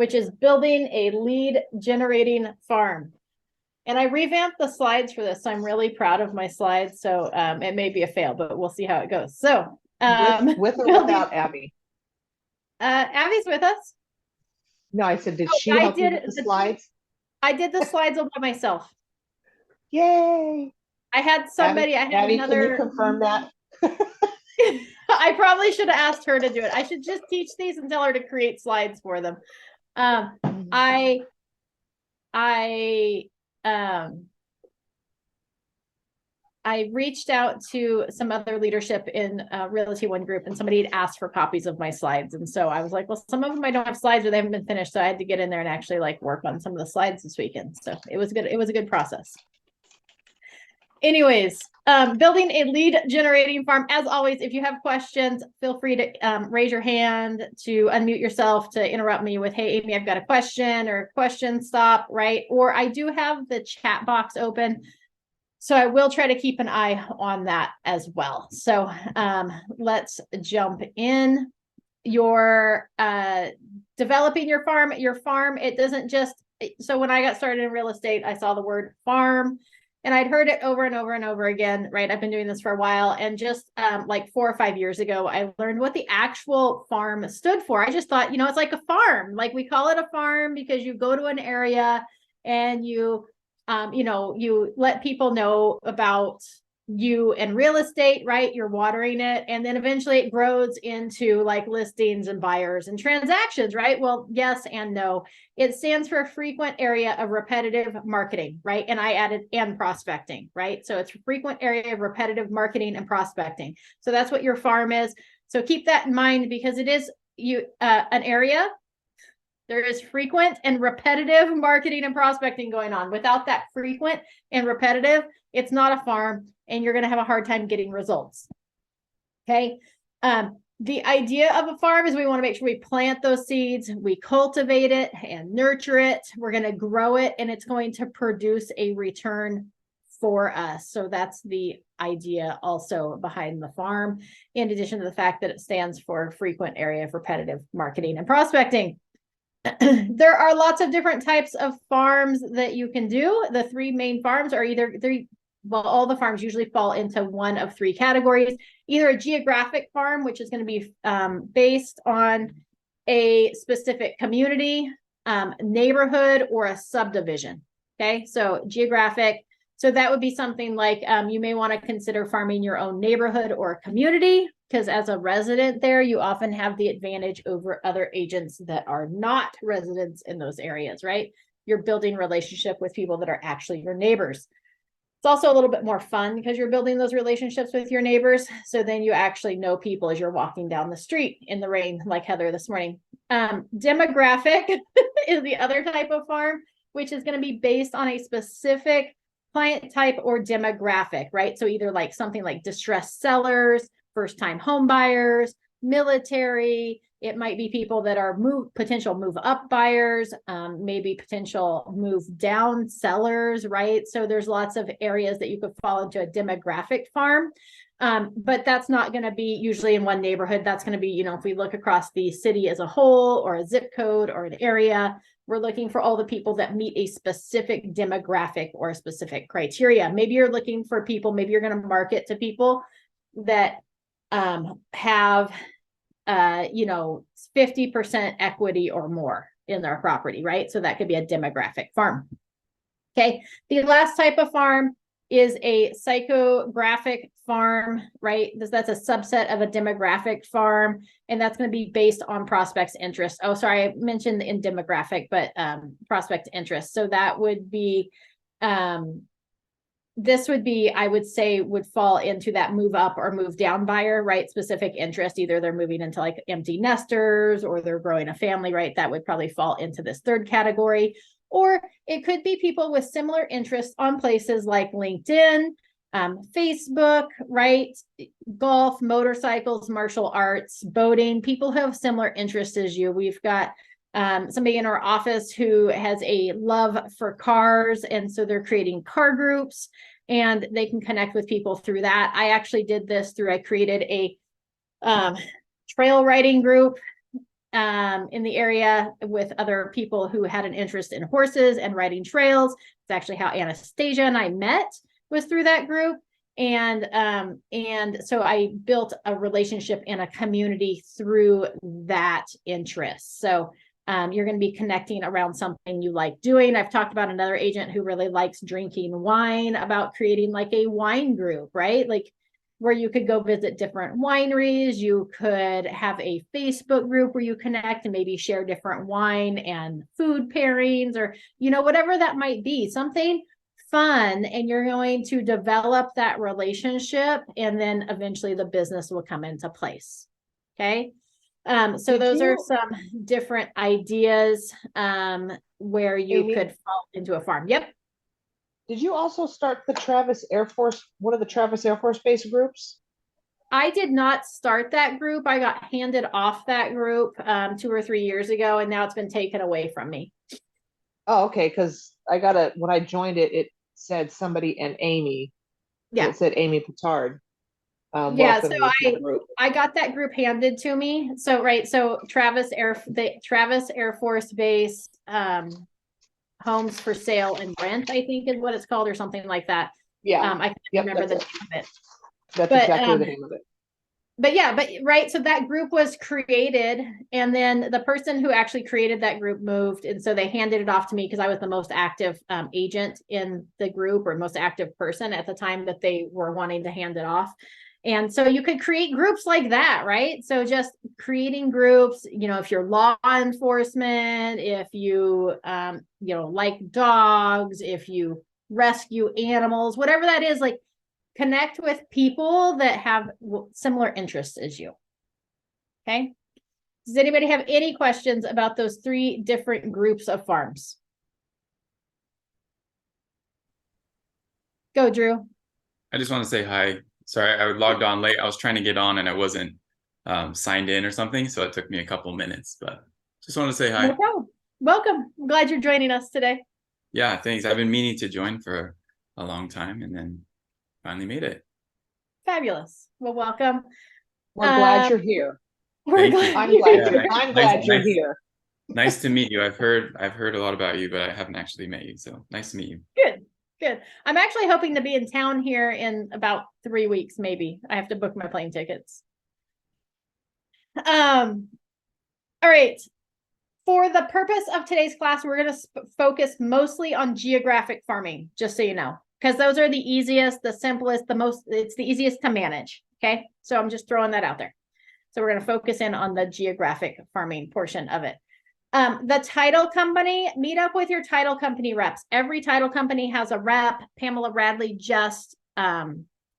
which is building a lead generating farm. And I revamped the slides for this, so I'm really proud of my slides. So it may be a fail, but we'll see how it goes. So with or without Abby? Abby's with us. No, I said, did she help you with the slides? I did the slides all by myself. Yay! I had somebody. Abby, can you confirm that? I probably should have asked her to do it. I should just teach these and tell her to create slides for them. I reached out to some other leadership in Realty One group, and somebody had asked for copies of my slides. And so I was like, well, some of them I don't have slides or they haven't been finished. So I had to get in there and actually like work on some of the slides this weekend. So it was good. It was a good process. Anyways, building a lead generating farm. As always, if you have questions, feel free to raise your hand, to unmute yourself, to interrupt me with, hey, Amy, I've got a question, or question stop, right? Or I do have the chat box open, so I will try to keep an eye on that as well. So let's jump in. Your developing your farm, it doesn't just, so when I got started in real estate, I saw the word farm. And I'd heard it over and over and over again, right? I've been doing this for a while. And just like 4 or 5 years ago, I learned what the actual farm stood for. I just thought, it's like a farm. Like we call it a farm because you go to an area and you let people know about you and real estate, right? You're watering it. And then eventually it grows into like listings and buyers and transactions, right? Well, yes and no. It stands for a frequent area of repetitive marketing, right? And I added and prospecting, right? So it's a frequent area of repetitive marketing and prospecting. So that's what your farm is. So keep that in mind, because it is an area. There is frequent and repetitive marketing and prospecting going on. Without that frequent and repetitive, it's not a farm, and you're going to have a hard time getting results. Okay. The idea of a farm is we want to make sure we plant those seeds, we cultivate it and nurture it. We're going to grow it, and it's going to produce a return for us. So that's the idea also behind the farm, in addition to the fact that it stands for frequent area of repetitive marketing and prospecting. There are lots of different types of farms that you can do. The 3 main farms are all the farms usually fall into one of 3 categories. Either a geographic farm, which is going to be based on a specific community, neighborhood, or a subdivision. Okay, so geographic. So that would be something like you may want to consider farming your own neighborhood or community, because as a resident there, you often have the advantage over other agents that are not residents in those areas, right? You're building relationship with people that are actually your neighbors. It's also a little bit more fun because you're building those relationships with your neighbors. So then you actually know people as you're walking down the street in the rain, like Heather this morning. Demographic is the other type of farm, which is going to be based on a specific client type or demographic, right? So either like something like distressed sellers, first-time home buyers, military. It might be people that are potential move up buyers, maybe potential move down sellers, right? So there's lots of areas that you could fall into a demographic farm. But that's not going to be usually in one neighborhood. That's going to be, if we look across the city as a whole, or a zip code, or an area, we're looking for all the people that meet a specific demographic or a specific criteria. Maybe you're looking for people, maybe you're going to market to people that have 50% equity or more in their property, right? So that could be a demographic farm. Okay, the last type of farm is a psychographic farm, right? That's a subset of a demographic farm, and that's going to be based on prospects' interest. Oh, sorry, I mentioned in demographic, but prospect interest. So that would be this would be, I would say, would fall into that move up or move down buyer, right? Specific interest. Either they're moving into like empty nesters or they're growing a family, right? That would probably fall into this 3rd category. Or it could be people with similar interests on places like LinkedIn, Facebook, right? Golf, motorcycles, martial arts, boating. People who have similar interests as you. We've got somebody in our office who has a love for cars, and so they're creating car groups, and they can connect with people through that. I actually did this I created a trail riding group in the area with other people who had an interest in horses and riding trails. It's actually how Anastasia and I met, was through that group. And so I built a relationship and a community through that interest. So you're going to be connecting around something you like doing. I've talked about another agent who really likes drinking wine, about creating like a wine group, right? Like where you could go visit different wineries. You could have a Facebook group where you connect and maybe share different wine and food pairings, or, you know, whatever that might be, something fun. And you're going to develop that relationship, and then eventually the business will come into place. Okay. So those are some different ideas where you Amy, could fall into a farm. Yep. Did you also start the Travis Air Force, one of the Travis Air Force Base groups? I did not start that group. I got handed off that group 2 or 3 years ago, and now it's been taken away from me. Oh, okay. Because when I joined it, it said somebody and Amy. Yeah. It said Amy Petard. Yeah, so I got that group handed to me. So right, so the Travis Air Force Base homes for sale and rent, I think is what it's called, or something like that. Yeah, I can't remember the name of it. That's exactly the name of it. But yeah, right. So that group was created, and then the person who actually created that group moved, and so they handed it off to me because I was the most active agent in the group, or most active person at the time that they were wanting to hand it off. And so you could create groups like that, right? So just creating groups, you know, if you're law enforcement, if you, like dogs, if you rescue animals, whatever that is, like connect with people that have similar interests as you. Okay. Does anybody have any questions about those 3 different groups of farms? Go, Drew. I just want to say hi. Sorry, I logged on late. I was trying to get on and I wasn't signed in or something, so it took me a couple minutes, but just want to say hi. No problem. Welcome. I'm glad you're joining us today. Yeah, thanks. I've been meaning to join for a long time, and then finally made it. Fabulous. Well, welcome. We're glad you're here. I'm glad you're here. Nice to meet you. I've heard a lot about you, but I haven't actually met you, so nice to meet you. Good. I'm actually hoping to be in town here in about 3 weeks, maybe. I have to book my plane tickets. All right. For the purpose of today's class, we're going to focus mostly on geographic farming, just so you know, because those are the easiest, the simplest, it's the easiest to manage. Okay. So I'm just throwing that out there. So we're going to focus in on the geographic farming portion of it. The title company, meet up with your title company reps. Every title company has a rep. Pamela Radley just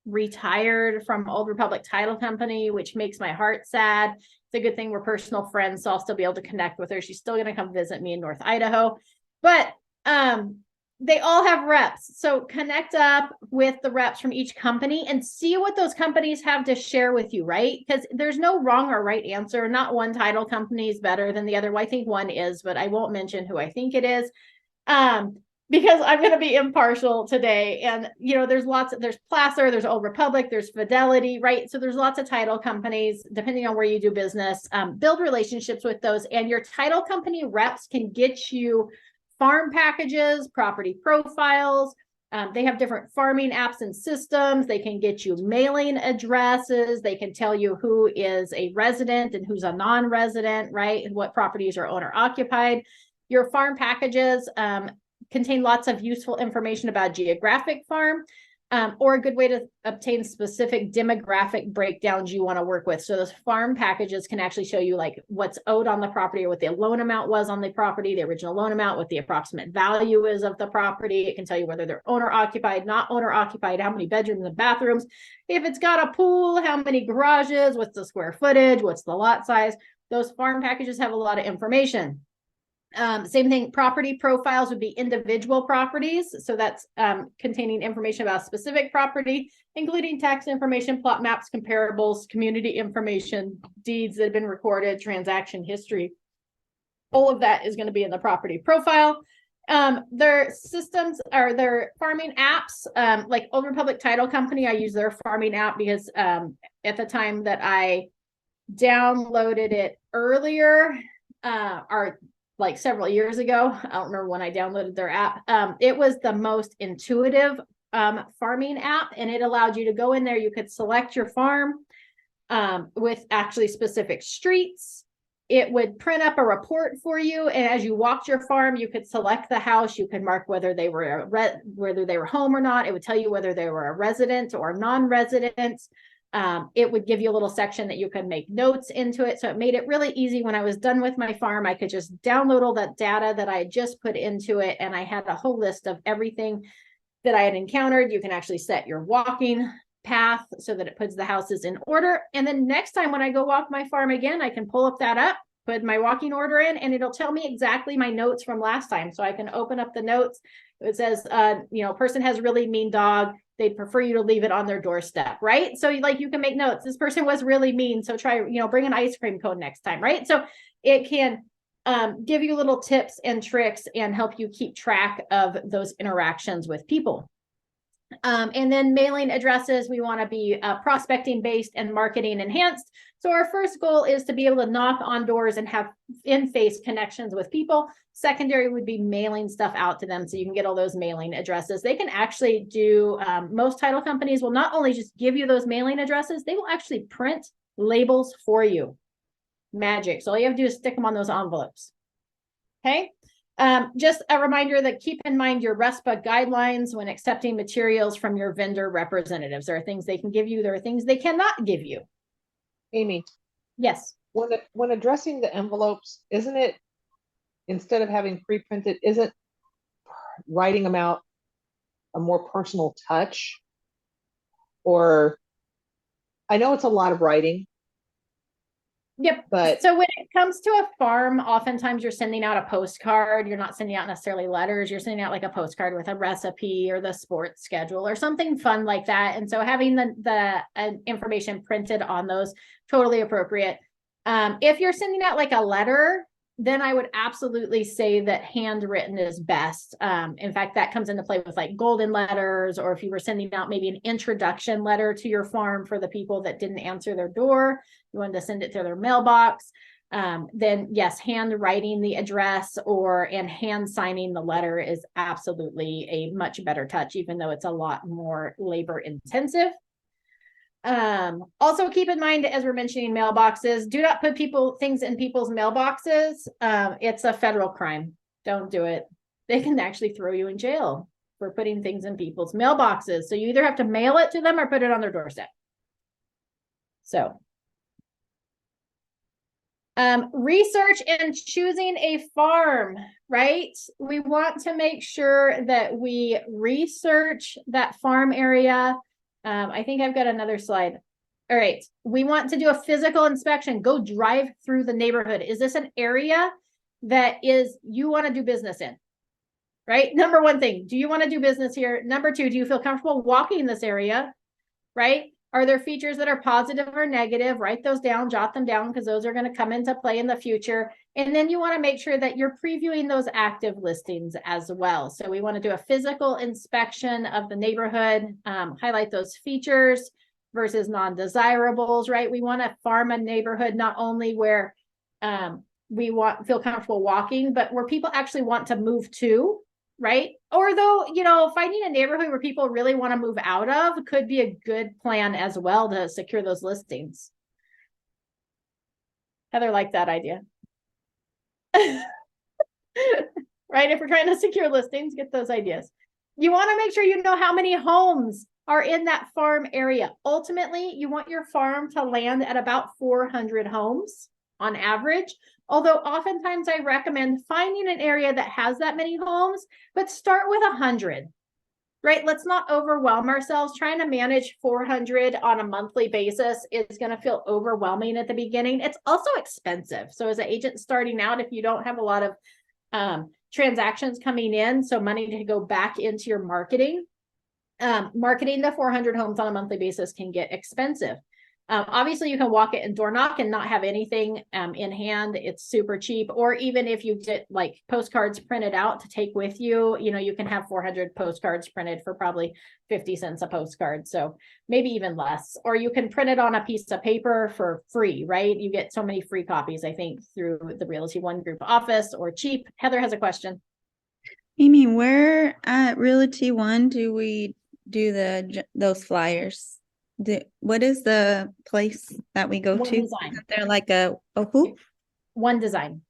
retired from Old Republic Title Company, which makes my heart sad. It's a good thing we're personal friends, so I'll still be able to connect with her. She's still going to come visit me in North Idaho. But they all have reps. So connect up with the reps from each company and see what those companies have to share with you, right? Because there's no wrong or right answer. Not one title company is better than the other. Well, I think one is, but I won't mention who I think it is. Because I'm going to be impartial today. And, there's Placer, there's Old Republic, there's Fidelity, right? So there's lots of title companies, depending on where you do business. Build relationships with those, and your title company reps can get you farm packages, property profiles. They have different farming apps and systems. They can get you mailing addresses. They can tell you who is a resident and who's a non-resident, right? And what properties are owner occupied. Your farm packages contain lots of useful information about geographic farm, or a good way to obtain specific demographic breakdowns you want to work with. So those farm packages can actually show you like what's owed on the property, or what the loan amount was on the property, the original loan amount, what the approximate value is of the property. It can tell you whether they're owner occupied, not owner occupied, how many bedrooms and bathrooms, if it's got a pool, how many garages, what's the square footage, what's the lot size. Those farm packages have a lot of information. Same thing, property profiles would be individual properties. So that's containing information about a specific property, including tax information, plot maps, comparables, community information, deeds that have been recorded, transaction history. All of that is going to be in the property profile. Their systems or their farming apps, like Old Republic Title Company, I use their farming app because at the time that I downloaded it earlier, are like several years ago. I don't remember when I downloaded their app. It was the most intuitive farming app, and it allowed you to go in there. You could select your farm with actually specific streets. It would print up a report for you, and as you walked your farm, you could select the house. You could mark whether they were whether they were home or not. It would tell you whether they were a resident or non-resident. It would give you a little section that you could make notes into it. So it made it really easy. When I was done with my farm, I could just download all that data that I had just put into it, and I had a whole list of everything that I had encountered. You can actually set your walking path so that it puts the houses in order. And then next time when I go walk my farm again, I can pull up that up, put my walking order in, and it'll tell me exactly my notes from last time. So I can open up the notes. It says, person has really mean dog. They'd prefer you to leave it on their doorstep, right? So like you can make notes. This person was really mean. So try, bring an ice cream cone next time, right? So it can give you little tips and tricks and help you keep track of those interactions with people. And then mailing addresses, we want to be prospecting based and marketing enhanced. So our first goal is to be able to knock on doors and have in-face connections with people. Secondary would be mailing stuff out to them so you can get all those mailing addresses. They can actually do, most title companies will not only just give you those mailing addresses, they will actually print labels for you. Magic. So all you have to do is stick them on those envelopes. Okay. Just a reminder that keep in mind your RESPA guidelines when accepting materials from your vendor representatives. There are things they can give you. There are things they cannot give you. Amy, Yes. when addressing the envelopes, isn't it, instead of having pre-printed, isn't writing them out a more personal touch? Or I know it's a lot of writing. Yep. But so when it comes to a farm, oftentimes you're sending out a postcard. You're not sending out necessarily letters. You're sending out like a postcard with a recipe or the sports schedule or something fun like that. And so having the information printed on those, totally appropriate. If you're sending out like a letter, then I would absolutely say that handwritten is best. In fact, that comes into play with like golden letters, or if you were sending out maybe an introduction letter to your farm for the people that didn't answer their door, you wanted to send it to their mailbox, then yes, handwriting the address and hand signing the letter is absolutely a much better touch, even though it's a lot more labor intensive. Also keep in mind, as we're mentioning mailboxes, do not put things in people's mailboxes. It's a federal crime. Don't do it. They can actually throw you in jail for putting things in people's mailboxes. So you either have to mail it to them or put it on their doorstep. So research and choosing a farm, right? We want to make sure that we research that farm area. I think I've got another slide. All right. We want to do a physical inspection. Go drive through the neighborhood. Is this an area that you want to do business in? Right? Number one thing, do you want to do business here? Number two, do you feel comfortable walking in this area? Right? Are there features that are positive or negative? Write those down, jot them down, because those are going to come into play in the future. And then you want to make sure that you're previewing those active listings as well. So we want to do a physical inspection of the neighborhood, highlight those features versus non-desirables, right? We want to farm a neighborhood not only where we feel comfortable walking, but where people actually want to move to. Right? Or though, finding a neighborhood where people really want to move out of could be a good plan as well to secure those listings. Heather liked that idea. Right? If we're trying to secure listings, get those ideas. You want to make sure you know how many homes are in that farm area. Ultimately, you want your farm to land at about 400 homes on average. Although oftentimes I recommend finding an area that has that many homes, but start with 100, right? Let's not overwhelm ourselves. Trying to manage 400 on a monthly basis is going to feel overwhelming at the beginning. It's also expensive. So as an agent starting out, if you don't have a lot of transactions coming in, so money to go back into your marketing, marketing the 400 homes on a monthly basis can get expensive. Obviously you can walk it and door knock and not have anything in hand. It's super cheap. Or even if you did like postcards printed out to take with you, you know, you can have 400 postcards printed for probably 50 cents a postcard. So maybe even less, or you can print it on a piece of paper for free, right? You get so many free copies, I think, through the Realty One Group office or cheap. Heather has a question. Amy, where at Realty One do we do those flyers? What is the place that we go One to? Design. Isn't there like a who? One Design.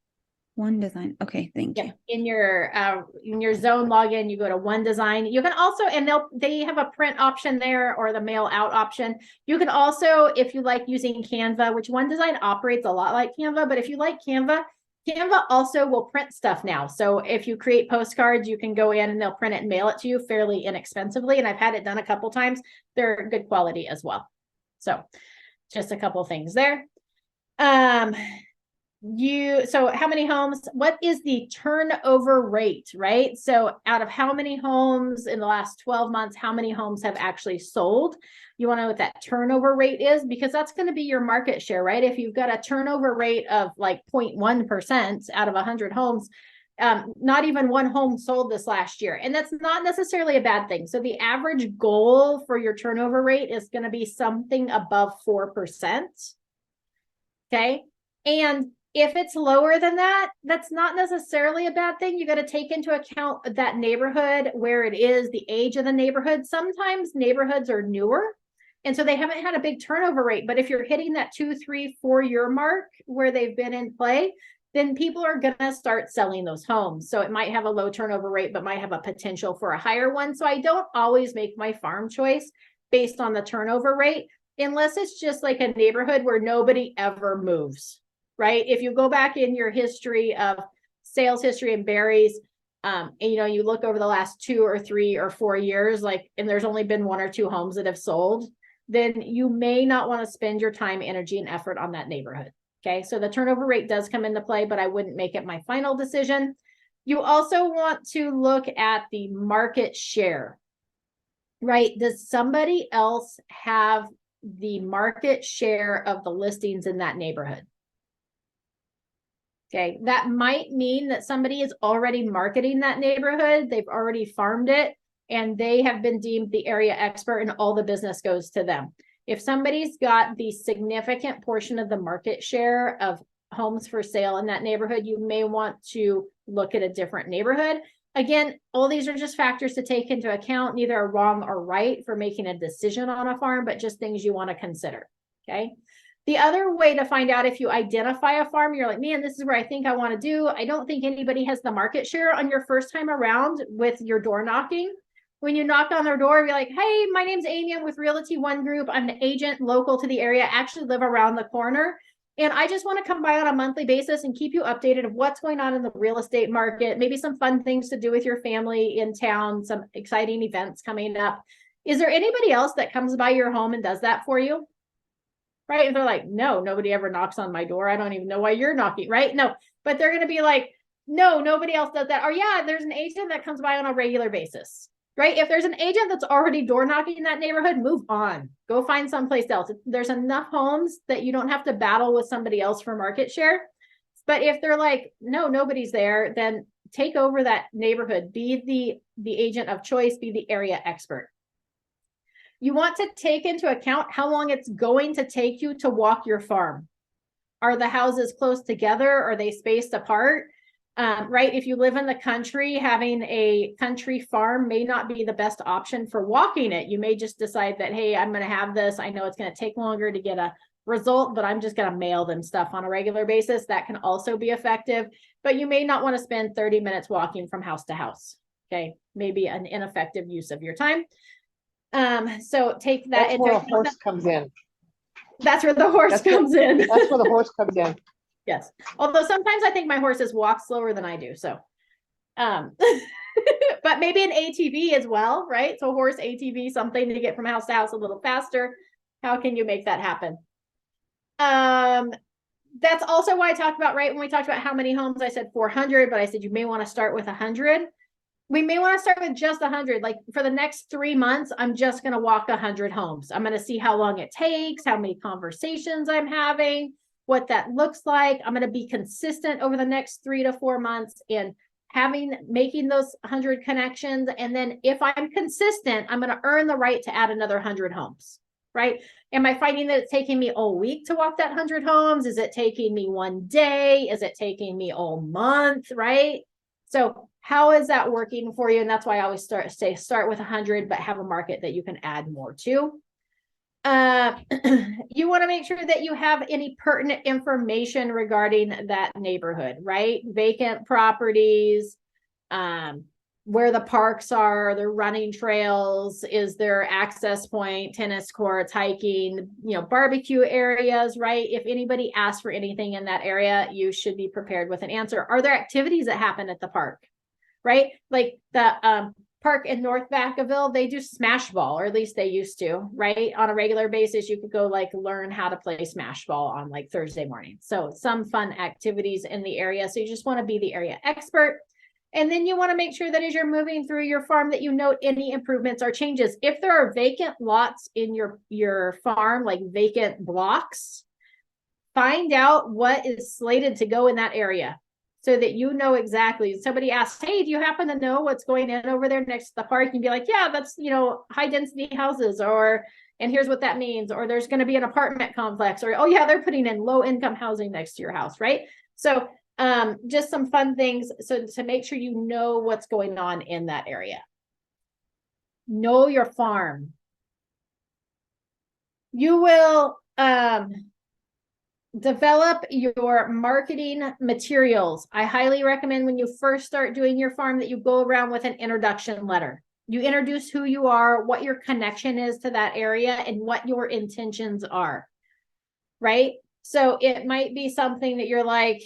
One Design. Okay, thank you. In your zone login, you go to One Design. You can also, and they have a print option there or the mail out option. You can also, if you like using Canva, which One Design operates a lot like Canva, but if you like Canva also will print stuff now. So if you create postcards, you can go in and they'll print it and mail it to you fairly inexpensively. And I've had it done a couple times. They're good quality as well. So just a couple things there. So how many homes, what is the turnover rate, right? So out of how many homes in the last 12 months, how many homes have actually sold? You want to know what that turnover rate is, because that's going to be your market share, right? If you've got a turnover rate of like 0.1% out of 100 homes, not even one home sold this last year. And that's not necessarily a bad thing. So the average goal for your turnover rate is going to be something above 4%. Okay. And if it's lower than that, that's not necessarily a bad thing. You got to take into account that neighborhood, where it is, the age of the neighborhood. Sometimes neighborhoods are newer, and so they haven't had a big turnover rate. But if you're hitting that 2, 3, 4 year mark where they've been in play, then people are going to start selling those homes. So it might have a low turnover rate, but might have a potential for a higher one. So I don't always make my farm choice based on the turnover rate, unless it's just like a neighborhood where nobody ever moves. Right? If you go back in your history of sales history and Barry's, and you look over the last 2 or 3 or 4 years, like, and there's only been 1 or 2 homes that have sold, then you may not want to spend your time, energy, and effort on that neighborhood. Okay. So the turnover rate does come into play, but I wouldn't make it my final decision. You also want to look at the market share, right? Does somebody else have the market share of the listings in that neighborhood? Okay, that might mean that somebody is already marketing that neighborhood. They've already farmed it and they have been deemed the area expert and all the business goes to them. If somebody's got the significant portion of the market share of homes for sale in that neighborhood, you may want to look at a different neighborhood. Again, all these are just factors to take into account, neither are wrong or right for making a decision on a farm, but just things you want to consider. Okay. The other way to find out if you identify a farm, you're like, man, this is where I think I want to do. I don't think anybody has the market share on your first time around with your door knocking. When you knock on their door, you're like, hey, my name's Amy. I'm with Realty One Group. I'm an agent local to the area. I actually live around the corner. And I just want to come by on a monthly basis and keep you updated of what's going on in the real estate market, maybe some fun things to do with your family in town, some exciting events coming up. Is there anybody else that comes by your home and does that for you? Right? And they're like, no, nobody ever knocks on my door. I don't even know why you're knocking, right? No, but they're going to be like, no, nobody else does that. Or yeah, there's an agent that comes by on a regular basis, right? If there's an agent that's already door knocking in that neighborhood, move on, go find someplace else. There's enough homes that you don't have to battle with somebody else for market share. But if they're like, no, nobody's there, then take over that neighborhood, be the agent of choice, be the area expert. You want to take into account how long it's going to take you to walk your farm. Are the houses close together? Are they spaced apart? Right? If you live in the country, having a country farm may not be the best option for walking it. You may just decide that, hey, I'm going to have this. I know it's going to take longer to get a result, but I'm just going to mail them stuff on a regular basis. That can also be effective, but you may not want to spend 30 minutes walking from house to house. Okay. Maybe an ineffective use of your time. So take that. That's where a horse comes in. That's where the horse comes in. That's where the horse comes in. Yes. Although sometimes I think my horses walk slower than I do. So, but maybe an ATV as well, right? So horse ATV, something to get from house to house a little faster. How can you make that happen? That's also why I talked about, right, when we talked about how many homes, I said 400, but I said you may want to start with 100. we may want to start with just 100. Like for the next 3 months, I'm just going to walk 100 homes. I'm going to see how long it takes, how many conversations I'm having, what that looks like. I'm going to be consistent over the next 3 to 4 months in making those 100 connections. And then if I'm consistent, I'm going to earn the right to add another 100 homes, right? Am I finding that it's taking me all week to walk that 100 homes? Is it taking me one day? Is it taking me all month, right? So how is that working for you? And that's why I always start with 100, but have a market that you can add more to. You want to make sure that you have any pertinent information regarding that neighborhood, right? Vacant properties, where the parks are, the running trails, is there access point, tennis courts, hiking, barbecue areas, right? If anybody asks for anything in that area, you should be prepared with an answer. Are there activities that happen at the park, right? Like the park in North Vacaville, they do smash ball, or at least they used to, right? On a regular basis, you could go learn how to play smash ball on Thursday morning. So some fun activities in the area. So you just want to be the area expert. And then you want to make sure that as you're moving through your farm that you note any improvements or changes. If there are vacant lots in your farm, like vacant blocks, find out what is slated to go in that area so that you know exactly. Somebody asks, hey, do you happen to know what's going in over there next to the park? You can be like, yeah, that's, high density houses, and here's what that means. Or there's going to be an apartment complex, or, oh yeah, they're putting in low income housing next to your house, right? So just some fun things. So to make sure you know what's going on in that area. Know your farm. You will develop your marketing materials. I highly recommend when you first start doing your farm that you go around with an introduction letter. You introduce who you are, what your connection is to that area, and what your intentions are, right? So it might be something that you're like,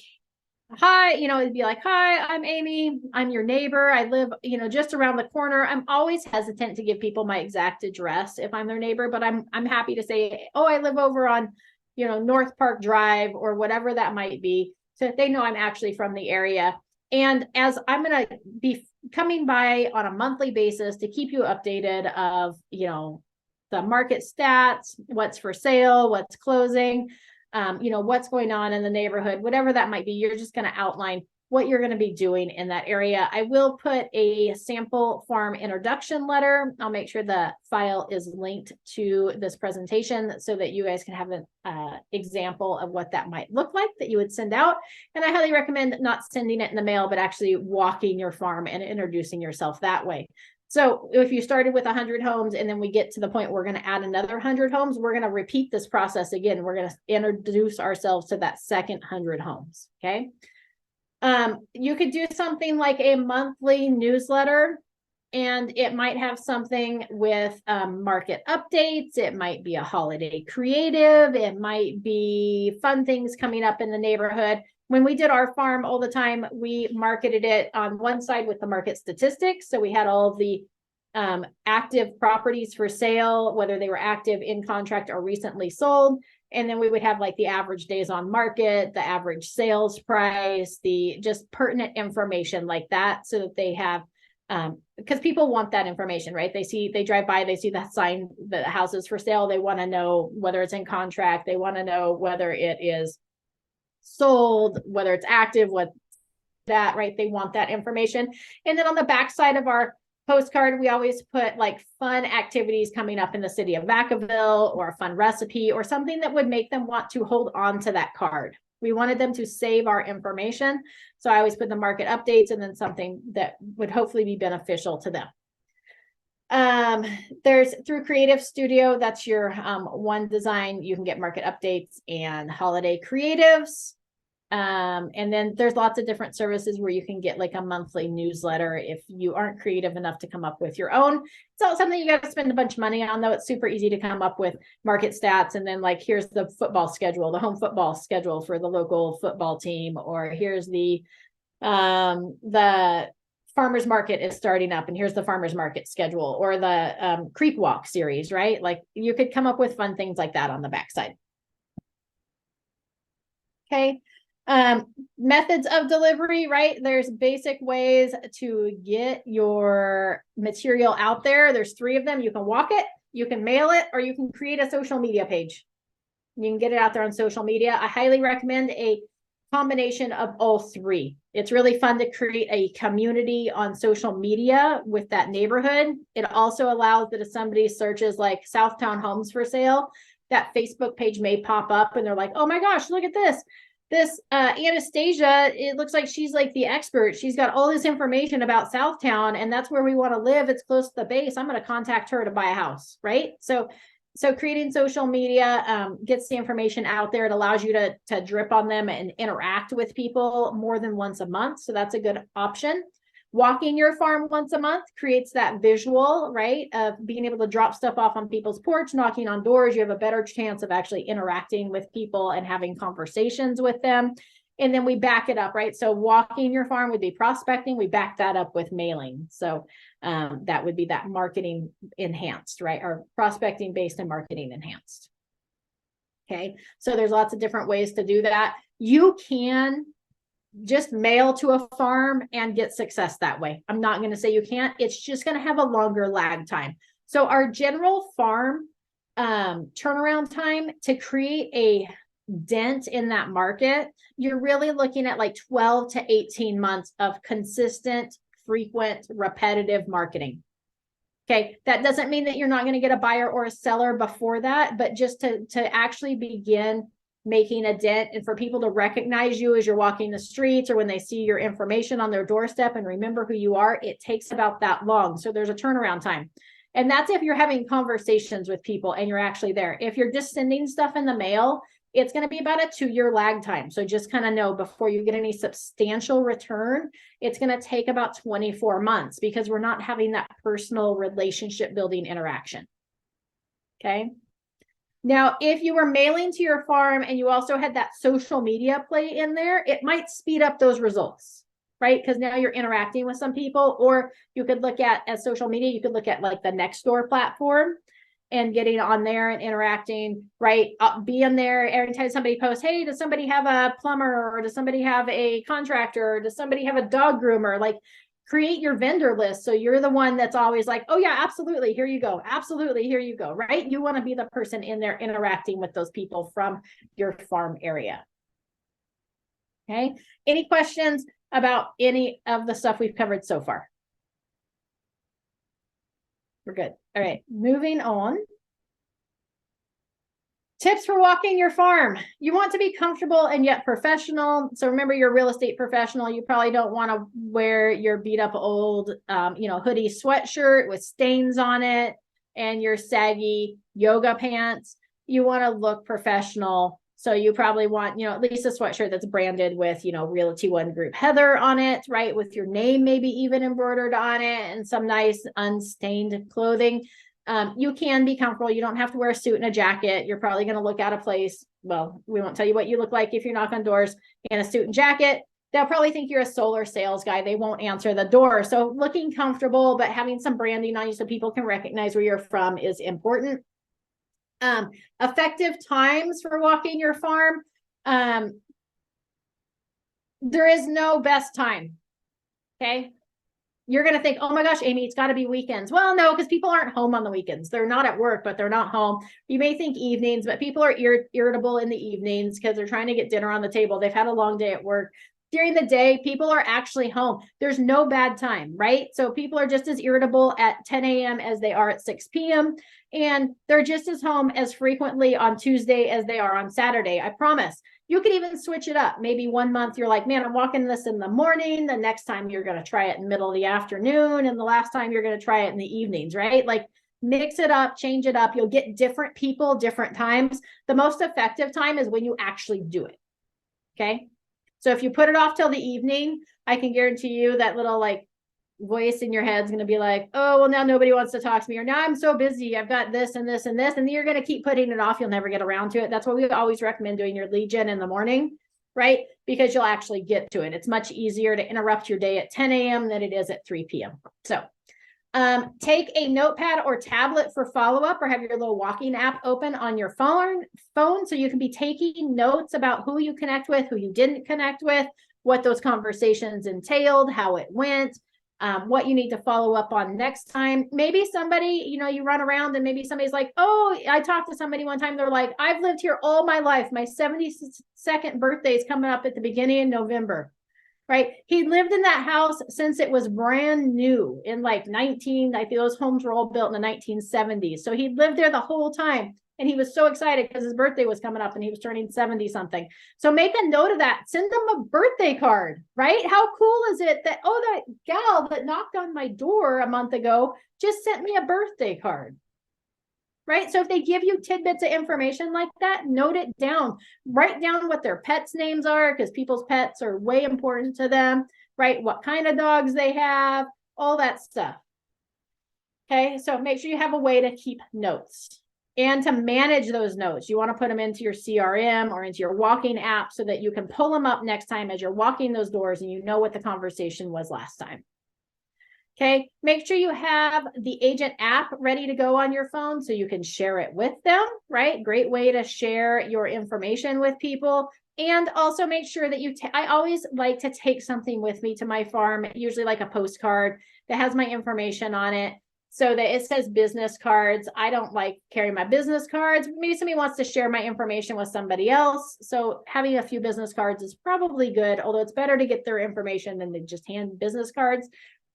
hi, it'd be like, hi, I'm Amy. I'm your neighbor. I live, just around the corner. I'm always hesitant to give people my exact address if I'm their neighbor, but I'm happy to say, oh, I live over on, North Park Drive, or whatever that might be, so that they know I'm actually from the area. And as I'm going to be coming by on a monthly basis to keep you updated of, the market stats, what's for sale, what's closing, what's going on in the neighborhood, whatever that might be, you're just going to outline what you're going to be doing in that area. I will put a sample farm introduction letter. I'll make sure the file is linked to this presentation so that you guys can have an example of what that might look like that you would send out. And I highly recommend not sending it in the mail, but actually walking your farm and introducing yourself that way. So if you started with 100 homes and then we get to the point we're going to add another 100 homes, we're going to repeat this process again. We're going to introduce ourselves to that second 100 homes. Okay. You could do something like a monthly newsletter, and it might have something with market updates. It might be a holiday creative. It might be fun things coming up in the neighborhood. When we did our farm all the time, we marketed it on one side with the market statistics. So we had all of the active properties for sale, whether they were active, in contract, or recently sold. And then we would have the average days on market, the average sales price, the just pertinent information like that, so that they have, because people want that information, right? They drive by, they see that sign, the house is for sale. They want to know whether it's in contract. They want to know whether it is sold, whether it's active, what that, right? They want that information. And then on the back side of our postcard, we always put fun activities coming up in the city of Vacaville, or a fun recipe, or something that would make them want to hold on to that card. We wanted them to save our information. So I always put the market updates and then something that would hopefully be beneficial to them. There's through Creative Studio, that's your one design. You can get market updates and holiday creatives. And then there's lots of different services where you can get a monthly newsletter if you aren't creative enough to come up with your own. It's not something you got to spend a bunch of money on, though. It's super easy to come up with market stats, and then here's the football schedule, the home football schedule for the local football team, or here's the farmers market is starting up, and here's the farmers market schedule, or the creek walk series, right? You could come up with fun things like that on the backside. Okay. Methods of delivery, right? There's basic ways to get your material out there. There's 3 of them. You can walk it, you can mail it, or you can create a social media page. You can get it out there on social media. I highly recommend a combination of all 3. It's really fun to create a community on social media with that neighborhood. It also allows that if somebody searches like Southtown Homes for Sale, that Facebook page may pop up and they're like, oh my gosh, look at this. This Anastasia, it looks like she's like the expert. She's got all this information about Southtown, and that's where we want to live. It's close to the base. I'm going to contact her to buy a house, right? So creating social media gets the information out there. It allows you to drip on them and interact with people more than once a month. So that's a good option. Walking your farm once a month creates that visual, right, of being able to drop stuff off on people's porch, knocking on doors. You have a better chance of actually interacting with people and having conversations with them. And then we back it up, right? So walking your farm would be prospecting. We back that up with mailing. So that would be that marketing enhanced, right? Or prospecting based and marketing enhanced. Okay, so there's lots of different ways to do that. You can just mail to a farm and get success that way. I'm not going to say you can't. It's just going to have a longer lag time. So our general farm turnaround time to create a dent in that market, you're really looking at like 12 to 18 months of consistent, frequent, repetitive marketing. Okay, that doesn't mean that you're not going to get a buyer or a seller before that, but just to actually begin making a dent and for people to recognize you as you're walking the streets or when they see your information on their doorstep and remember who you are, it takes about that long. So there's a turnaround time. And that's if you're having conversations with people and you're actually there. If you're just sending stuff in the mail, it's going to be about a 2-year lag time. So just kind of know before you get any substantial return, it's going to take about 24 months because we're not having that personal relationship building interaction. Okay. Now, if you were mailing to your farm and you also had that social media play in there, it might speed up those results, right? Because now you're interacting with some people, or you could look at as social media, you could look at like the Nextdoor platform and getting on there and interacting, right? Be in there every time somebody posts, hey, does somebody have a plumber, or does somebody have a contractor, or does somebody have a dog groomer? Like, create your vendor list. So you're the one that's always like, oh yeah, absolutely. Here you go. Absolutely. Here you go. Right. You want to be the person in there interacting with those people from your farm area. Okay. Any questions about any of the stuff we've covered so far? We're good. All right. Moving on. Tips for walking your farm. You want to be comfortable and yet professional. So remember, you're a real estate professional. You probably don't want to wear your beat up old, hoodie sweatshirt with stains on it and your saggy yoga pants. You want to look professional. So you probably want, at least a sweatshirt that's branded with, Realty One Group Heather on it, right? With your name maybe even embroidered on it and some nice unstained clothing. You can be comfortable. You don't have to wear a suit and a jacket. You're probably going to look out of place. Well, we won't tell you what you look like if you knock on doors in a suit and jacket. They'll probably think you're a solar sales guy. They won't answer the door. So looking comfortable, but having some branding on you so people can recognize where you're from is important. Effective times for walking your farm. There is no best time. Okay. You're going to think, oh my gosh, Amy, it's got to be weekends. Well, no, because people aren't home on the weekends. They're not at work, but they're not home. You may think evenings, but people are irritable in the evenings because they're trying to get dinner on the table. They've had a long day at work. During the day, people are actually home. There's no bad time, right? So people are just as irritable at 10 a.m. as they are at 6 p.m. And they're just as home as frequently on Tuesday as they are on Saturday. I promise. You could even switch it up. Maybe 1 month you're like, man, I'm walking this in the morning. The next time you're going to try it in the middle of the afternoon. And the last time you're going to try it in the evenings, right? Like mix it up, change it up. You'll get different people, different times. The most effective time is when you actually do it. Okay. So if you put it off till the evening, I can guarantee you that little like voice in your head is going to be like, oh, well, now nobody wants to talk to me, or now I'm so busy. I've got this and this and this. And then you're going to keep putting it off. You'll never get around to it. That's why we always recommend doing your lead gen in the morning, right? Because you'll actually get to it. It's much easier to interrupt your day at 10 a.m. than it is at 3 p.m. So Take a notepad or tablet for follow-up, or have your little walking app open on your phone so you can be taking notes about who you connect with, who you didn't connect with, what those conversations entailed, how it went, what you need to follow up on next time. Maybe somebody, you run around and maybe somebody's like, oh, I talked to somebody one time. They're like, I've lived here all my life. My 72nd birthday is coming up at the beginning of November. Right. He lived in that house since it was brand new in like I think those homes were all built in the 1970s. So he lived there the whole time. And he was so excited because his birthday was coming up and he was turning 70 something. So make a note of that. Send them a birthday card, right? How cool is it that, oh, that gal that knocked on my door a month ago just sent me a birthday card. Right? So if they give you tidbits of information like that, note it down. Write down what their pets' names are, because people's pets are way important to them, right? What kind of dogs they have, all that stuff. Okay, so make sure you have a way to keep notes and to manage those notes. You want to put them into your CRM or into your walking app so that you can pull them up next time as you're walking those doors and you know what the conversation was last time. Okay, make sure you have the agent app ready to go on your phone so you can share it with them, right? Great way to share your information with people. And also make sure that I always like to take something with me to my farm, usually like a postcard that has my information on it so that it says business cards. I don't like carrying my business cards. Maybe somebody wants to share my information with somebody else. So having a few business cards is probably good, although it's better to get their information than to just hand business cards.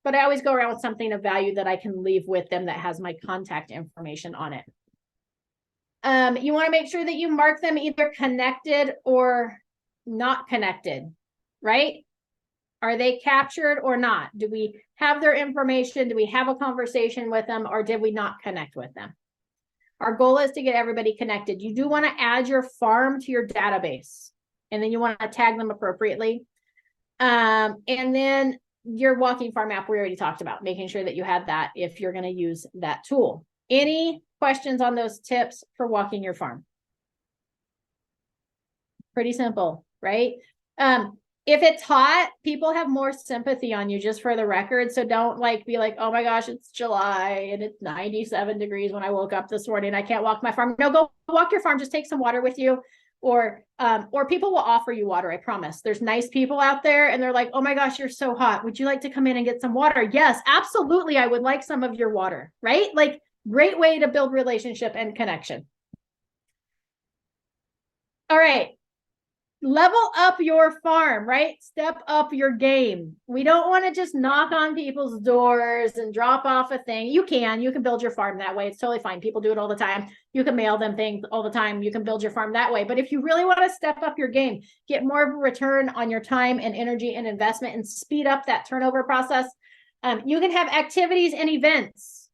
But I always go around with something of value that I can leave with them that has my contact information on it. You want to make sure that you mark them either connected or not connected, right? Are they captured or not? Do we have their information? Do we have a conversation with them, or did we not connect with them? Our goal is to get everybody connected. You do want to add your farm to your database, and then you want to tag them appropriately. And then your walking farm app, we already talked about, making sure that you have that if you're going to use that tool. Any questions on those tips for walking your farm? Pretty simple, right? If it's hot, people have more sympathy on you, just for the record. So don't be like, oh my gosh, it's July and it's 97 degrees when I woke up this morning. I can't walk my farm. No, go walk your farm. Just take some water with you. Or people will offer you water. I promise. There's nice people out there and they're like, oh my gosh, you're so hot. Would you like to come in and get some water? Yes, absolutely. I would like some of your water, right? Like, great way to build relationship and connection. All right. Level up your farm, right? Step up your game. We don't want to just knock on people's doors and drop off a thing. You can build your farm that way. It's totally fine. People do it all the time. You can mail them things all the time. You can build your farm that way. But if you really want to step up your game, get more of a return on your time and energy and investment and speed up that turnover process, you can have activities and events,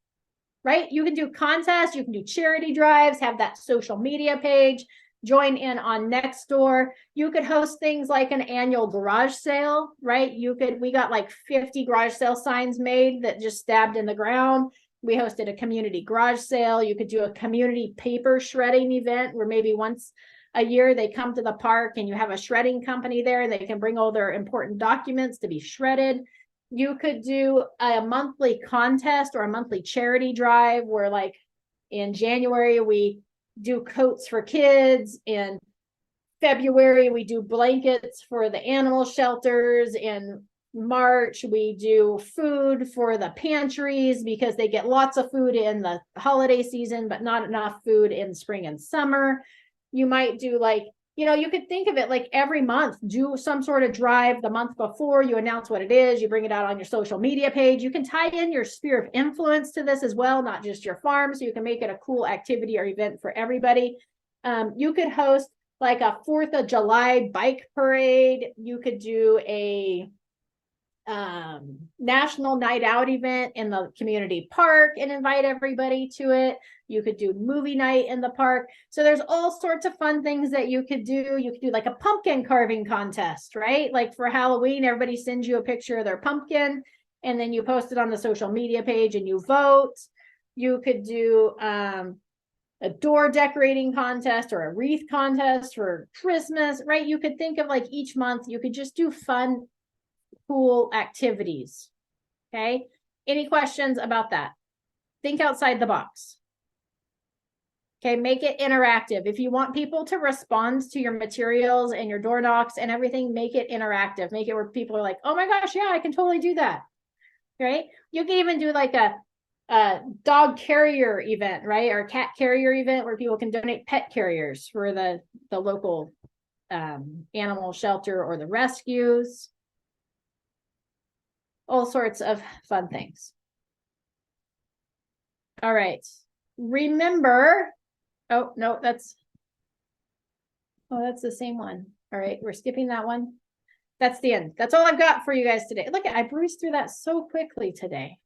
right? You can do contests, you can do charity drives, have that social media page, join in on Nextdoor. You could host things like an annual garage sale, right? We got like 50 garage sale signs made that just stabbed in the ground. We hosted a community garage sale. You could do a community paper shredding event where maybe once a year they come to the park and you have a shredding company there and they can bring all their important documents to be shredded. You could do a monthly contest or a monthly charity drive where, like, in January, we do coats for kids. In February, we do blankets for the animal shelters. In March, we do food for the pantries because they get lots of food in the holiday season, but not enough food in spring and summer. You might do you could think of it like every month, do some sort of drive the month before, you announce what it is, you bring it out on your social media page. You can tie in your sphere of influence to this as well, not just your farm, so you can make it a cool activity or event for everybody. You could host like a 4th of July bike parade. You could do a national night out event in the community park and invite everybody to it. You could do movie night in the park. So there's all sorts of fun things that you could do. You could do like a pumpkin carving contest, right? Like for Halloween, everybody sends you a picture of their pumpkin and then you post it on the social media page and you vote. You could do a door decorating contest or a wreath contest for Christmas, right? You could think of like each month, you could just do fun, cool activities. Okay. Any questions about that? Think outside the box. Okay, make it interactive. If you want people to respond to your materials and your door knocks and everything, make it interactive. Make it where people are like, oh my gosh, yeah, I can totally do that. Right? You can even do like a dog carrier event, right? Or a cat carrier event where people can donate pet carriers for the local animal shelter or the rescues. All sorts of fun things. All right. Remember, oh, no, that's the same one. All right, we're skipping that one. That's the end. That's all I've got for you guys today. Look, I breezed through that so quickly today.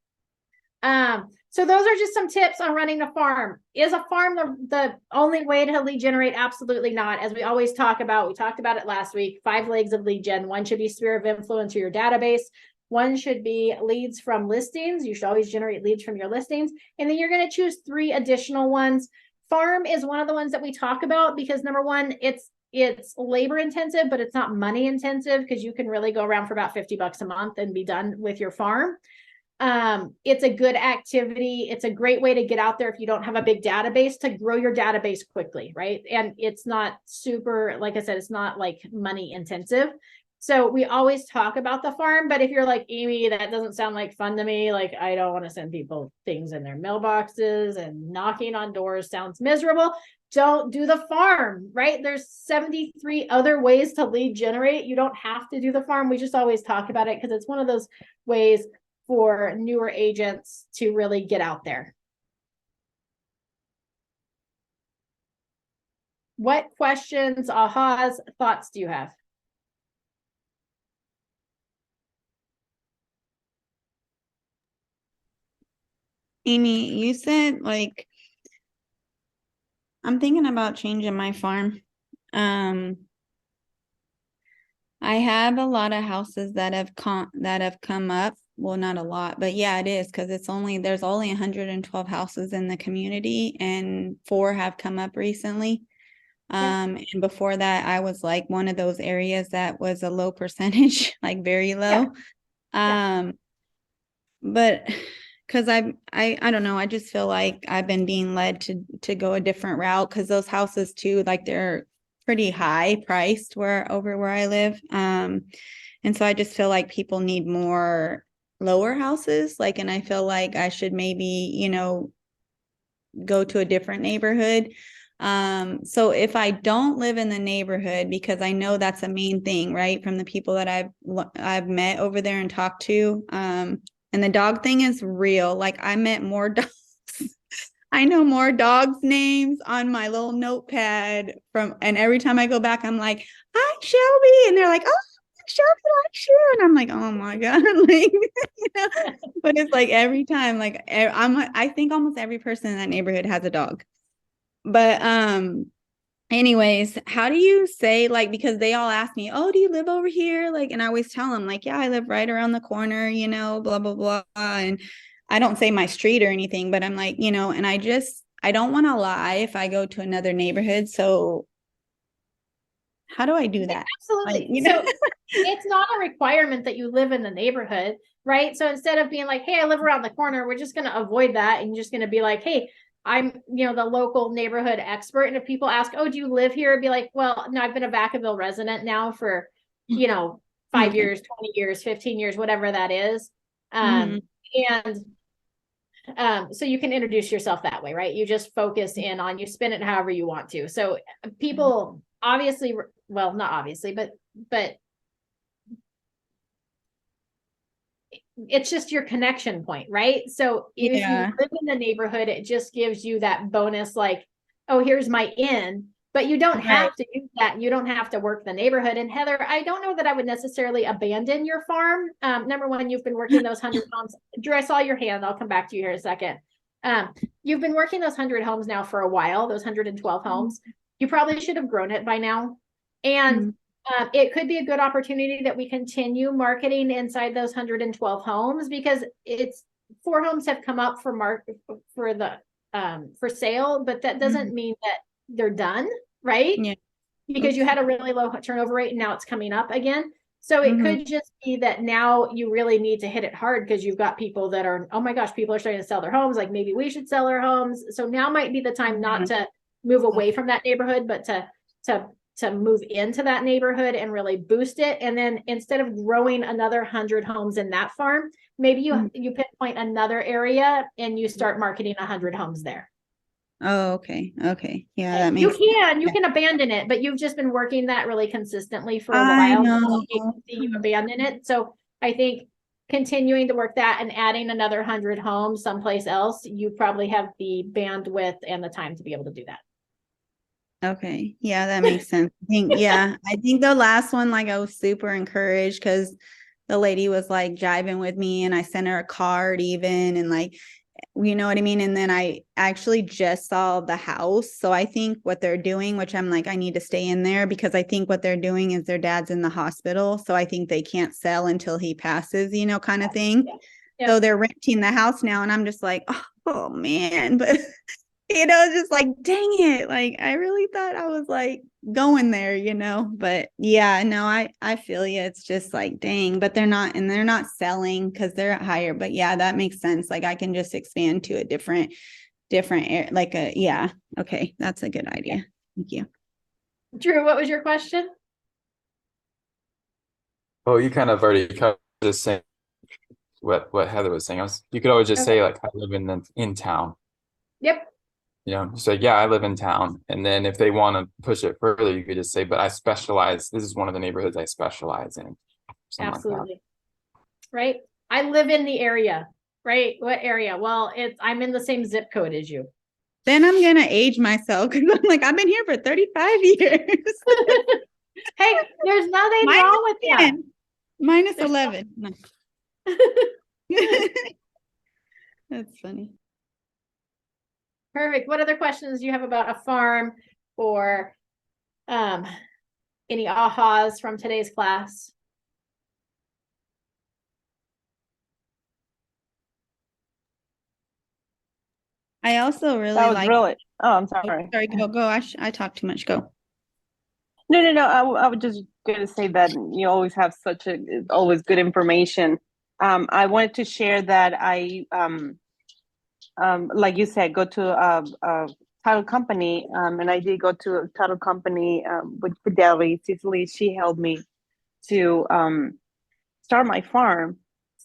So those are just some tips on running a farm. Is a farm the only way to lead generate? Absolutely not. As we always talk about, we talked about it last week, 5 legs of lead gen. One should be sphere of influence or your database. One should be leads from listings. You should always generate leads from your listings. And then you're going to choose 3 additional ones. Farm is one of the ones that we talk about because number one, it's labor intensive, but it's not money intensive because you can really go around for about $50 a month and be done with your farm. It's a good activity. It's a great way to get out there if you don't have a big database to grow your database quickly, right? And it's not super, like I said, it's not like money intensive. So we always talk about the farm, but if you're like, Amy, that doesn't sound like fun to me. Like, I don't want to send people things in their mailboxes and knocking on doors sounds miserable. Don't do the farm, right? There's 73 other ways to lead generate. You don't have to do the farm. We just always talk about it because it's one of those ways for newer agents to really get out there. What questions, ahas, thoughts do you have? Amy, you said like, I'm thinking about changing my farm. I have a lot of houses that have come up. Well, not a lot, but yeah, it is because there's only 112 houses in the community and 4 have come up recently. And before that, I was like one of those areas that was a low percentage, like very low. But because I don't know, I just feel like I've been being led to go a different route because those houses too, like they're pretty high priced over where I live. And so I just feel like people need more lower houses. Like, and I feel like I should maybe, go to a different neighborhood. So if I don't live in the neighborhood, because I know that's a main thing, right? From the people that I've met over there and talked to, and the dog thing is real. Like I met more dogs. I know more dogs' names on my little notepad and every time I go back, I'm like, hi, Shelby. And they're like, oh, Shelby likes you. And I'm like, oh my God. Like, but it's like every time, like I think almost every person in that neighborhood has a dog. But anyways, how do you say, like, because they all ask me, oh, do you live over here? Like, and I always tell them like, yeah, I live right around the corner, blah, blah, blah. And I don't say my street or anything, but I'm like, and I don't want to lie if I go to another neighborhood. So how do I do that? Absolutely. Like, So it's not a requirement that you live in the neighborhood, right? So instead of being like, hey, I live around the corner, we're just going to avoid that. And you're just going to be like, hey, I'm, the local neighborhood expert. And if people ask, oh, do you live here? I'd be like, well, no, I've been a Vacaville resident now for, 5 years, 20 years, 15 years, whatever that is. So you can introduce yourself that way, right? You just focus in on, you spin it however you want to. So people obviously, well, not obviously, but it's just your connection point, right? So if you live in the neighborhood, it just gives you that bonus, like, oh, here's my in, but you don't have to use that. You don't have to work the neighborhood. And Heather, I don't know that I would necessarily abandon your farm. Number one, you've been working those 100 homes. Drew, I saw your hand. I'll come back to you here in a second. You've been working those 100 homes now for a while, those 112 homes. You probably should have grown it by now. And it could be a good opportunity that we continue marketing inside those 112 homes because 4 homes have come up for sale, but that doesn't mean that they're done, right? Yeah. Because you had a really low turnover rate and now it's coming up again. So it Mhm. could just be that now you really need to hit it hard because you've got people that are, oh my gosh, people are starting to sell their homes. Like maybe we should sell our homes. So now might be the time not to move away from that neighborhood, but to move into that neighborhood and really boost it. And then instead of growing another 100 homes in that farm, maybe you pinpoint another area and you start marketing 100 homes there. Oh, okay. Okay. Yeah, that You makes can abandon it, but you've just been working that really consistently for a I while. know. You abandon it. So I think continuing to work that and adding another 100 homes someplace else, you probably have the bandwidth and the time to be able to do that. Okay. Yeah, that makes sense. I think the last one, like I was super encouraged because the lady was like jiving with me and I sent her a card even and like, you know what I mean? And then I actually just saw the house. So I think what they're doing, which I'm like, I need to stay in there because I think what they're doing is their dad's in the hospital. So I think they can't sell until he passes, you know, kind of thing. Yeah. So they're renting the house now. And I'm just like, oh man, but you know, just like, dang it. Like, I really thought I was like going there, you know, but yeah, no, I feel you. It's just like, dang, but they're not selling because they're at higher, but yeah, that makes sense. Like I can just expand to a different, yeah. Okay. That's a good idea. Thank you. Drew, what was your question? Oh, you kind of already covered the same what Heather was saying. You could always just say like I live in town. Yep. You know, just like, yeah, I live in town. And then if they want to push it further, you could just say, but I specialize. This is one of the neighborhoods I specialize in. Absolutely. Right. I live in the area, right? What area? Well, I'm in the same zip code as you. Then I'm going to age myself because I'm like, I've been here for 35 years. Hey, there's nothing wrong with that. Minus 11. No. That's funny. Perfect. What other questions do you have about a farm or any ahas from today's class? I also really That was like. really. Oh, I'm Oh, sorry. sorry, go. I talk too much. Go. No. I was just going to say that you always have always good information. I wanted to share that like you said, go to a title company, and I did go to a title company with Fidelity. Cicely, she helped me to start my farm.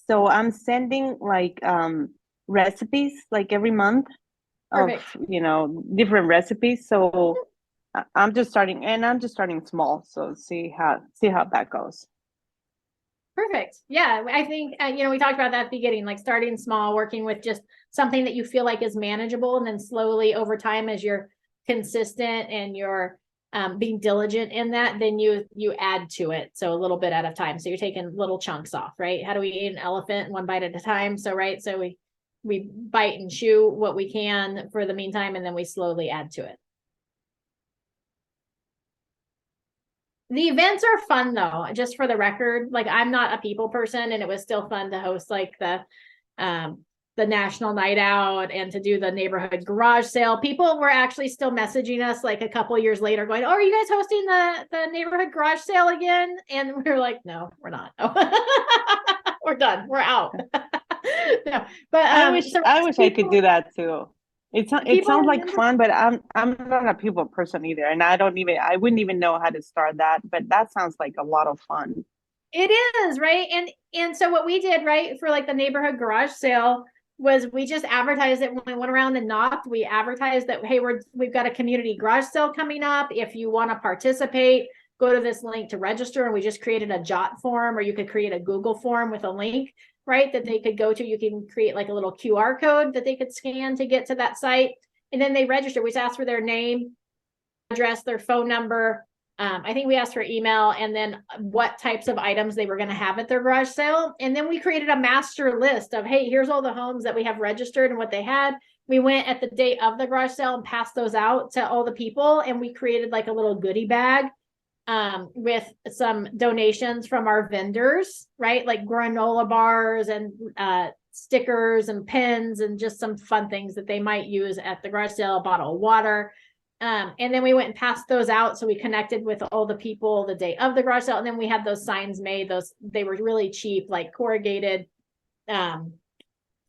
So I'm sending like recipes like every month Perfect. of different recipes. So I'm just starting small. So see how that goes. Perfect. Yeah, I think, we talked about that at the beginning, like starting small, working with just something that you feel like is manageable. And then slowly over time, as you're consistent and you're being diligent in that, then you add to it. So a little bit at a time. So you're taking little chunks off, right? How do we eat an elephant one bite at a time? So, right. So we bite and chew what we can for the meantime, and then we slowly add to it. The events are fun though, just for the record. Like I'm not a people person, and it was still fun to host like the national night out and to do the neighborhood garage sale. People were actually still messaging us like a couple years later going, oh, are you guys hosting the neighborhood garage sale again? And we were like, no, we're not. We're done. We're out. No, but I wish I could do that too. It sounds like fun, but I'm not a people person either, and I wouldn't even know how to start that. But that sounds like a lot of fun. It is, right? And so what we did, right, for like the neighborhood garage sale was we just advertised it when we went around and knocked. We advertised that, hey, we've got a community garage sale coming up. If you want to participate, go to this link to register. And we just created a Jot form, or you could create a Google form with a link, right, that they could go to. You can create like a little QR code that they could scan to get to that site. And then they register. We just ask for their name, address, their phone number. I think we asked for email, and then what types of items they were going to have at their garage sale. And then we created a master list of, hey, here's all the homes that we have registered and what they had. We went at the date of the garage sale and passed those out to all the people. And we created like a little goodie bag with some donations from our vendors, right? Like granola bars and stickers and pins and just some fun things that they might use at the garage sale, a bottle of water. And then we went and passed those out. So we connected with all the people the day of the garage sale. And then we had those signs made. They were really cheap, like corrugated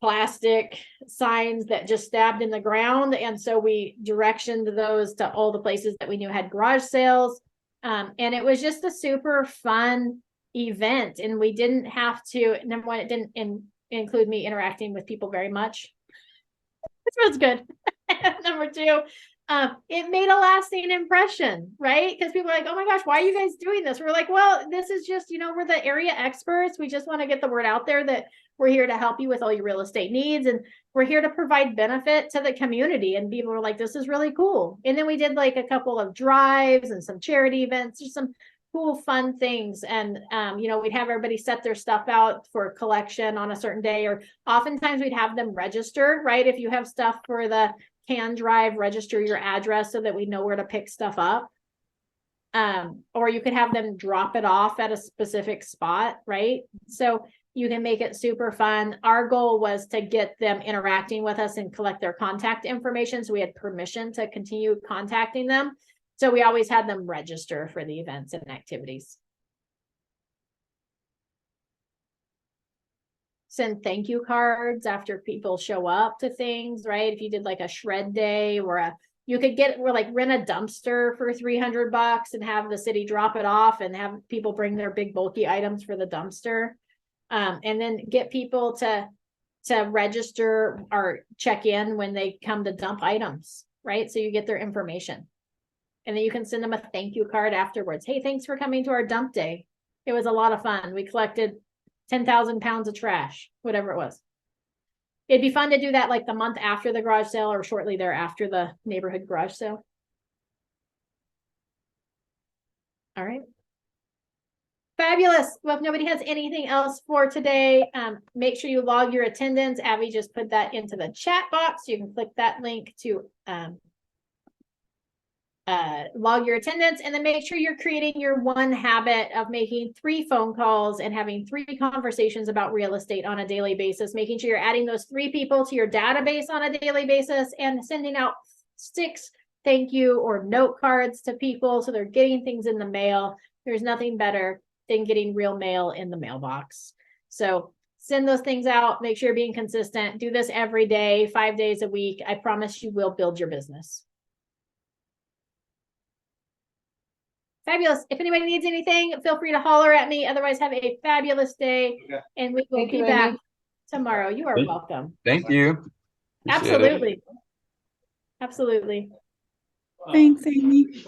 plastic signs that just stabbed in the ground. And so we directioned those to all the places that we knew had garage sales. And it was just a super fun event. And we didn't have to, number one, it didn't include me interacting with people very much. Which was good. Number two, it made a lasting impression, right? Because people are like, oh my gosh, why are you guys doing this? We're like, well, this is just, we're the area experts. We just want to get the word out there that we're here to help you with all your real estate needs. And we're here to provide benefit to the community. And people were like, this is really cool. And then we did like a couple of drives and some charity events, just some cool, fun things. And, we'd have everybody set their stuff out for collection on a certain day, or oftentimes we'd have them register, right? If you have stuff for the can drive, register your address so that we know where to pick stuff up. Or you could have them drop it off at a specific spot, right? So you can make it super fun. Our goal was to get them interacting with us and collect their contact information. So we had permission to continue contacting them. So we always had them register for the events and activities. Send thank you cards after people show up to things, right? If you did like a shred day or you could rent a dumpster for $300 and have the city drop it off and have people bring their big bulky items for the dumpster. And then get people to register or check in when they come to dump items, right? So you get their information. And then you can send them a thank you card afterwards. Hey, thanks for coming to our dump day. It was a lot of fun. We collected 10,000 pounds of trash, whatever it was. It'd be fun to do that like the month after the garage sale or shortly thereafter the neighborhood garage sale. All right. Fabulous. Well, if nobody has anything else for today, make sure you log your attendance. Abby just put that into the chat box. You can click that link to log your attendance, and then make sure you're creating your one habit of making 3 phone calls and having 3 conversations about real estate on a daily basis, making sure you're adding those 3 people to your database on a daily basis and sending out 6 thank you or note cards to people so they're getting things in the mail. There's nothing better than getting real mail in the mailbox. So send those things out, make sure you're being consistent, do this every day, 5 days a week. I promise you will build your business. Fabulous. If anybody needs anything, feel free to holler at me. Otherwise, have a fabulous day. Okay. And we will Thank be you, back Amy. tomorrow. You are welcome. Thank you. Appreciate it. Absolutely. Absolutely. Thanks, Amy.